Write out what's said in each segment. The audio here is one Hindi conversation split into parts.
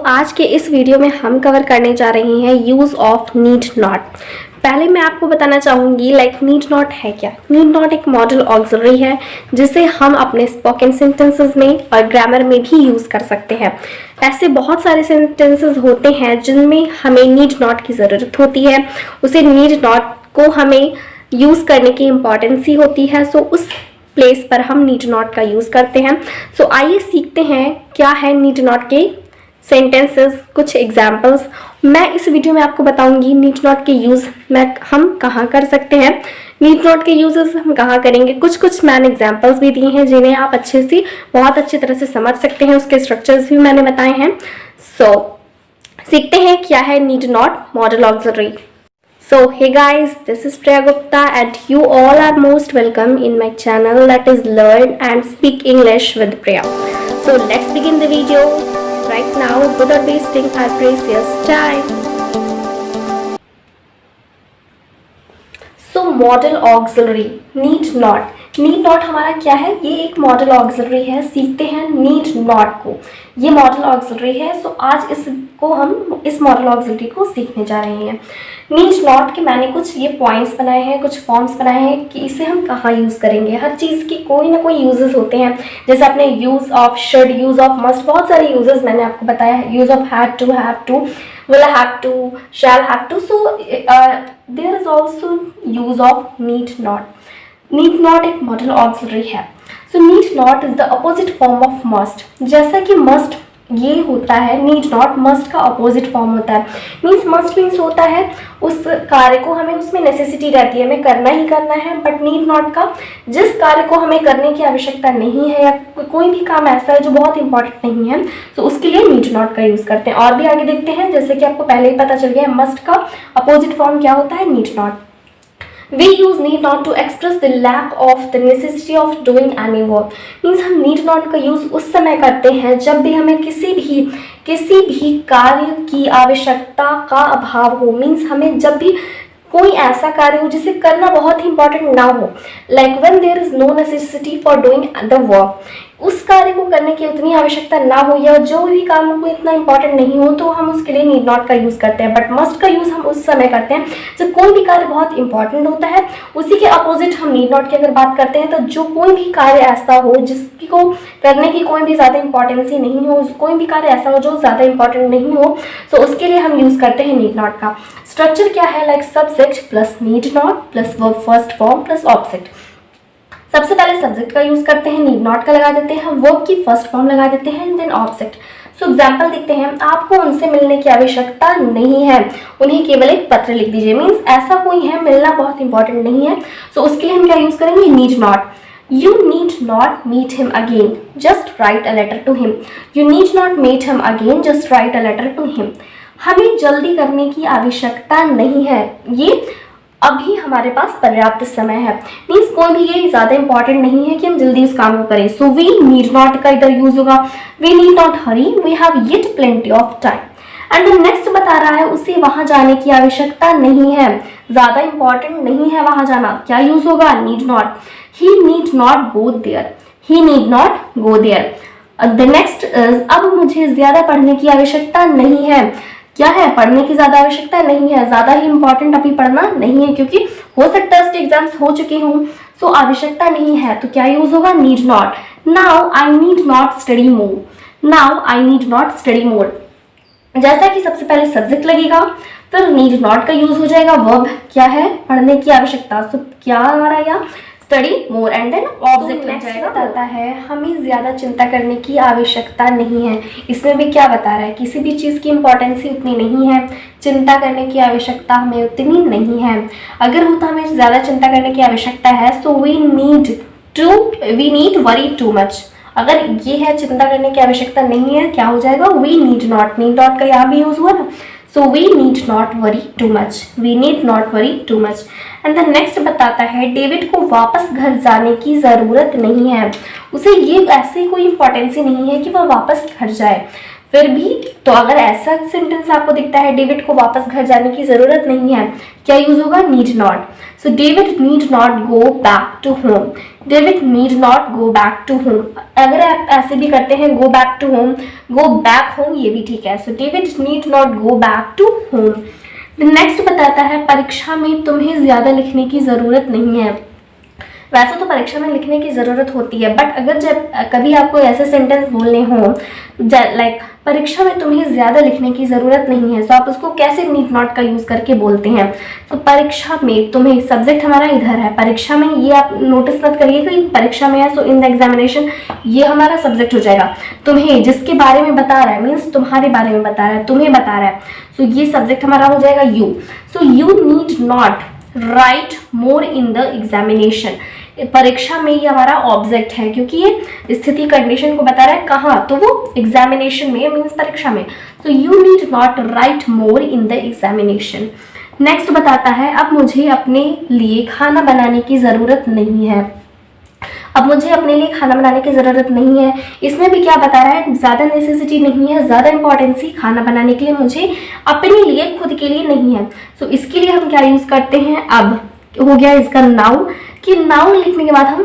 आज के इस वीडियो में हम कवर करने जा रहे हैं यूज़ ऑफ नीड नॉट। पहले मैं आपको बताना चाहूँगी नीड नॉट है क्या। नीड नॉट एक मॉडल ऑक्सिलरी है जिसे हम अपने स्पोकन सेंटेंसेस में और ग्रामर में भी यूज़ कर सकते हैं। ऐसे बहुत सारे सेंटेंसेस होते हैं जिनमें हमें नीड नॉट की ज़रूरत होती है, उसे नीड नॉट को हमें यूज़ करने की इम्पॉर्टेंस ही होती है। सो उस प्लेस पर हम नीड नॉट का यूज़ करते हैं। सो आइए सीखते हैं क्या है नीड नॉट के सेंटेंसेस, कुछ एग्जाम्पल्स। मैं इस वीडियो में आपको बताऊंगी नीड नॉट के यूज़ हम कहाँ कर सकते हैं, नीड नॉट के यूजेस हम कहाँ करेंगे। कुछ मैंने एग्जाम्पल्स भी दिए हैं जिन्हें आप बहुत अच्छी तरह से समझ सकते हैं, उसके स्ट्रक्चर्स भी मैंने बताए हैं। सीखते हैं क्या है need not model auxiliary. So hey guys, this is Priya Gupta and you all are most welcome in my channel that is Learn and Speak English with Priya. So let's begin the video right now without wasting our precious time. So model auxiliary, need not. Need not हमारा क्या है, ये एक मॉडल ऑक्सिलरी है। सीखते हैं नीड नॉट को, ये मॉडल ऑक्सिलरी है। सो आज इस मॉडल ऑक्सिलरी को सीखने जा रहे हैं। नीड नॉट के मैंने कुछ ये पॉइंट्स बनाए हैं, कुछ फॉर्म्स बनाए हैं कि इसे हम कहाँ यूज़ करेंगे। हर चीज़ की कोई ना कोई यूजेस होते हैं, जैसे आपने use of should, use of must, बहुत सारे यूजेस मैंने आपको बताया है। Use of have to, will have to, shall have to. So there is also use of need not. Need not एक मॉडल ऑक्सिलरी है। So need not is the opposite form of must. जैसा कि मस्ट ये होता है, नीड नॉट मस्ट का अपोजिट फॉर्म होता है। मस्ट मीन्स होता है उस कार्य को हमें उसमें नेसेसिटी रहती है, हमें करना ही करना है। बट नीड नॉट का जिस कार्य को हमें करने की आवश्यकता नहीं है या कोई भी काम ऐसा है जो बहुत इंपॉर्टेंट नहीं है, तो उसके लिए नीड नॉट का यूज़ करते हैं। और भी आगे देखते हैं, जैसे कि आपको पहले ही पता चल गया मस्ट का अपोजिट फॉर्म क्या होता है, need not. We use need not to express the lack of the necessity of doing any work. Means हम need not का यूज़ उस समय करते हैं जब भी हमें किसी भी कार्य की आवश्यकता का अभाव हो। मीन्स हमें जब भी कोई ऐसा कार्य हो जिसे करना बहुत ही इंपॉर्टेंट ना हो, like when there is no necessity for doing the work, उस कार्य को करने की उतनी आवश्यकता ना हो या जो भी काम को इतना इंपॉर्टेंट नहीं हो, तो हम उसके लिए नीड नॉट का यूज़ करते हैं। बट मस्ट का यूज़ हम उस समय करते हैं जब कोई भी कार्य बहुत इंपॉर्टेंट होता है। उसी के अपोजिट हम नीड नॉट की अगर बात करते हैं तो जो कोई भी कार्य ऐसा हो जिसको करने की कोई भी ज़्यादा इंपॉर्टेंस ही नहीं हो, कोई भी कार्य ऐसा हो जो ज़्यादा इंपॉर्टेंट नहीं हो, तो उसके लिए हम यूज़ करते हैं नीड नॉट का। स्ट्रक्चर क्या है, like subject plus need not plus verb first form plus object. सबसे पहले सब्जेक्ट का यूज करते हैं, नीड नॉट का लगा देते हैं, वर्ब की फर्स्ट फॉर्म लगा देते हैं, देन ऑब्जेक्ट। सो एग्जाम्पल देखते हैं। आपको उनसे मिलने की आवश्यकता नहीं है, उन्हें केवल एक पत्र लिख दीजिए। मीन्स ऐसा कोई है, मिलना बहुत इंपॉर्टेंट नहीं है, सो उसके लिए हम क्या यूज करेंगे, need not. You need not meet him again, just write a letter to him. You need not meet him again, just write a letter to him. हमें जल्दी करने की आवश्यकता नहीं है, ये अभी हमारे पास पर्याप्त समय है। मीन्स कोई भी ये ज़्यादा इंपॉर्टेंट नहीं है कि हम जल्दी उस काम को करें। सो वी नीड नॉट का इधर यूज होगा, we need not hurry, we have yet plenty of time. And the next बता रहा है उसे वहां जाने की आवश्यकता नहीं है, ज़्यादा इंपॉर्टेंट नहीं है वहां जाना, क्या यूज होगा, need not. He need not go there, he need not go there. The next, अब मुझे ज़्यादा पढ़ने की आवश्यकता नहीं है, क्या है, पढ़ने की ज़्यादा आवश्यकता नहीं है, ज़्यादा ही इंपॉर्टेंट अभी पढ़ना नहीं है, क्योंकि हो सकता है उसके एग्जाम्स हो चुके हों, सो आवश्यकता नहीं है, तो क्या यूज़ होगा, need not. Now I need not study more, now I need not study more. जैसा कि सबसे पहले सब्जेक्ट लगेगा, फिर नीड नॉट का यूज़ हो जाएगा, वर्ब क्या है, पढ़ने की आवश्यकता, सो क्या हमारा यहाँ study more, and then object लग जाएगा। बताता है हमें ज़्यादा चिंता करने की आवश्यकता नहीं है। इसमें भी क्या बता रहा है, किसी भी चीज़ की इंपॉर्टेंस ही उतनी नहीं है, चिंता करने की आवश्यकता हमें उतनी नहीं है। अगर होता हमें ज़्यादा चिंता करने की आवश्यकता है, so we need worry too much. अगर ये है चिंता करने की आवश्यकता नहीं है, क्या हो जाएगा, वी नीड नॉट का यहाँ भी यूज़ हुआ ना। So we need not worry too much, we need not worry too much. And the next बताता है डेविड को वापस घर जाने की ज़रूरत नहीं है, उसे ये ऐसी कोई इंपॉर्टेंस ही नहीं है कि वह वापस घर जाए। फिर भी तो अगर ऐसा सेंटेंस आपको दिखता है डेविड को वापस घर जाने की ज़रूरत नहीं है, क्या यूज़ होगा, need not. So David need not go back to home. David need not go back to home. अगर आप ऐसे भी करते हैं go back to home, go back home, ये भी ठीक है. So David need not go back to home. Next बताता है परीक्षा में तुम्हें ज़्यादा लिखने की ज़रूरत नहीं है. वैसे तो परीक्षा में लिखने की ज़रूरत होती है, बट अगर जब कभी आपको ऐसे सेंटेंस बोलने हो लाइक परीक्षा में तुम्हें ज़्यादा लिखने की ज़रूरत नहीं है, तो आप उसको कैसे नीड नॉट का यूज़ करके बोलते हैं. तो परीक्षा में तुम्हें, सब्जेक्ट हमारा इधर है, परीक्षा में, ये आप नोटिस मत करिएगा कि परीक्षा में है, सो इन द एग्जामिनेशन ये हमारा सब्जेक्ट हो जाएगा. तुम्हें जिसके बारे में बता रहा है मीन्स तुम्हारे बारे में बता रहा है, तुम्हें बता रहा है, सो ये सब्जेक्ट हमारा हो जाएगा you. So you need not right more in the examination. परीक्षा में ये हमारा ऑब्जेक्ट है क्योंकि ये स्थिति कंडीशन को बता रहा है कहाँ, तो वो एग्जामिनेशन में मीन्स परीक्षा में. So you need not right more in the examination. Next बताता है अब मुझे अपने लिए खाना बनाने की ज़रूरत नहीं है. अब मुझे अपने लिए खाना बनाने की ज़रूरत नहीं है. इसमें भी क्या बता रहा है, ज़्यादा नेसेसिटी नहीं है, ज़्यादा इंपॉर्टेंसी खाना बनाने के लिए मुझे अपने लिए, खुद के लिए नहीं है. सो इसके लिए हम क्या यूज़ करते हैं, अब हो गया इसका नाउन, कि नाउन लिखने के बाद हम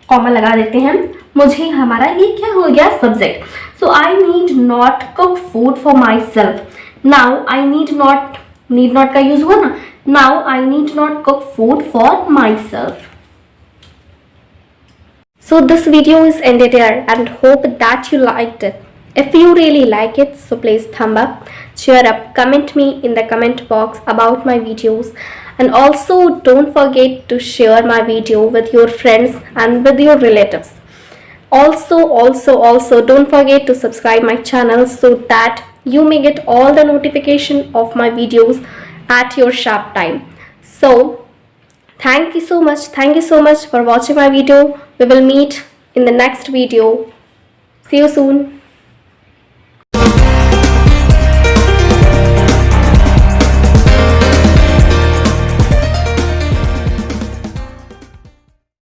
कॉमा लगा देते हैं. मुझे, हमारा ये क्या हो गया, subject. So I need not cook food for my self. Now I need not का यूज हुआ ना. Now I need not cook food for my self. So this video is ended here and hope that you liked it. If you really like it, so please thumb up, cheer up, comment me in the comment box about my videos, and also don't forget to share my video with your friends and with your relatives. Also don't forget to subscribe my channel so that you may get all the notification of my videos at your sharp time. So thank you so much for watching my video. We will meet in the next video. See you soon.